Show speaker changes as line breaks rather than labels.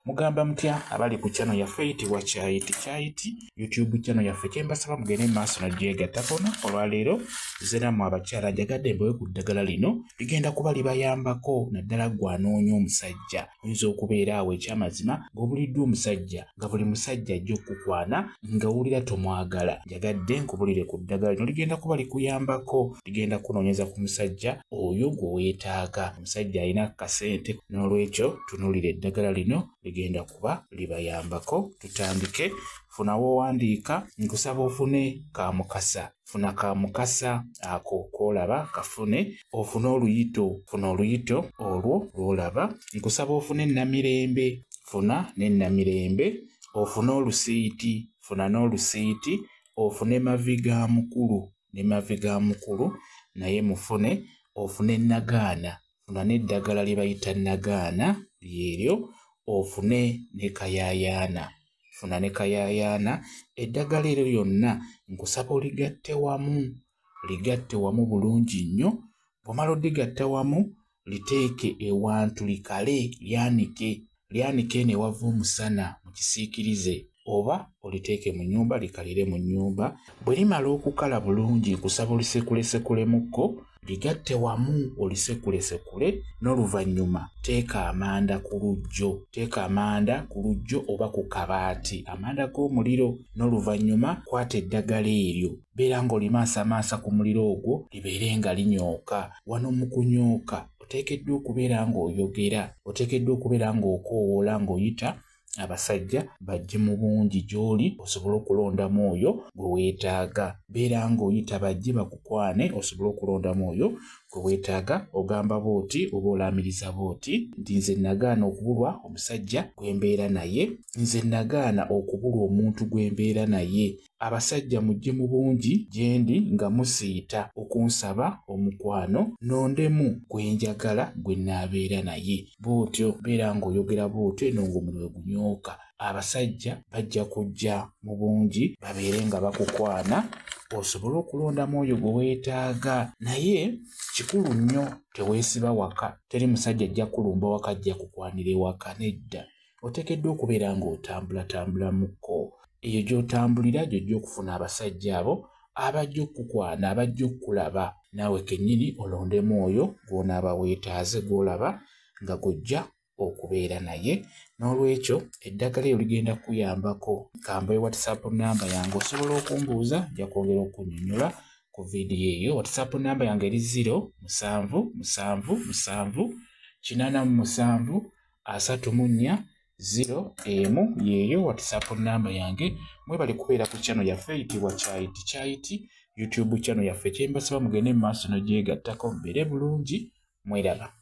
Mugamba mutya abali ku channel yaffe eyitibwa Kyayiti YouTube channel yaffe kyembasaba mugende maaso nagyegattako olwaleero nze nammwe abakyala njagadde mbewe ku ddagala lino ligenda kuba libayambako naddala gwanoonya omusajja oyinza okubeera awo ekyamazima ng'obuliddwa omusajja nga buli musajja ajja okukukwana nga wulira tomwagala njagadde nkubulire ku ddagala lino ligenda kuba likuyambako ligenda kunoonyeza ku musajja oyo gwe weetaaga omusajja alina kasente n'olwekyo tunuulira eddagala lino ligenda kuba libayambako. Tutandike. Funa wowandiika nkusaba ofune kamukasa. Funa kamukasa ako koolaba kafune. Ofune oluyito. Funa oluyito olwo lwolaba. Nkusaba ofune namirembe. Funa ne namirembe. Ofune olusiiti. Funa n'olusiiti. Ofune maviga mukulu. Ne maviga mukulu naye mufune. Ofune nagaana. Funa n'eddagala lye bayita nagaana lyeryo. Ofune ne kayayaana. Funa ne kayayaana. Eddagala eryo lyonna nkusaba oligatte wamu. Ligatte wamu bulungi nnyo. Bw'omala odigatta wamu liteeke ewantu likale lyanike. Lyanike ne wava omusana mu kisiikirize. Oba oliteeke mu nnyumba likalire mu nnyumba. Bwe limala okukala bulungi nkusaba olisekulesekulemu ligatte wamu olisekulesekule n'oluvannyuma teeka amanda ku lujjo. Teeka amanda ku lujjo oba ku kabaati. Amanda g'omuliro n'oluvannyuma kwata eddagala eryo. Beera ng'olimaasamasa ku muliro ogwo libeere nga linyooka. Wano mu kunyooka oteekeddwa okubeera ng'oyogera. Oteekeddwa okubeera ng'okoowoola ng'oyita abasajja bajje mu bungi gy'oli osobole okulondamu oyo gwe weetaaga. Beera ng'oyita bajje bakukwane osobole okulondamu oyo gwe weetaaga. Ogamba bw'oti oba olaamiriza bw'oti nti nze nagaana okubulwa omusajja gwe mbeera naye. Nze nagaana okubulwa omuntu gwe mbeera naye. Abasajja mujje mu bungi gye ndi nga musiita okunsaba omukwano nondemu gwe njagala gwe nnaabeera naye. Bw'otyo beera ng'oyogera bw'otyo eno ng'omuliro gunyooka. Abasajja bajja kujja mu bungi babeere nga bakukwana osobole okulondamu oyo gwe weetaaga. Naye kikulu nnyo teweesiba waka. Teri musajja ajja kulumba waka ajja kukwanira ewaka nedda. Oteekeddwa okubeera ng'otambulatambulamuko. Eyo gy'otambulira gy'ojja okufuna abasajja abo abajja okukwana abajja okukulaba. Naawe kennyini olondemu oyo gw'onaaba weetaaze gw'olaba nga gojja okubeera naye. N'olwekyo eddagala eryo ligenda kuyambako. Kambaye WhatsApp namba yange osobola okumbuuza nja kwongera okunnyonnyola ku vidiyo eyo. WhatsApp namba yange eri 07787 0 yeeyo WhatsApp namba yange. Mwebale kubeera ku channel yaffe eyitibwa Kyayiti YouTube channel yaffe kyembasaba mugende mu maaso n'ogyegattako mubeere bulungi. Mweraba.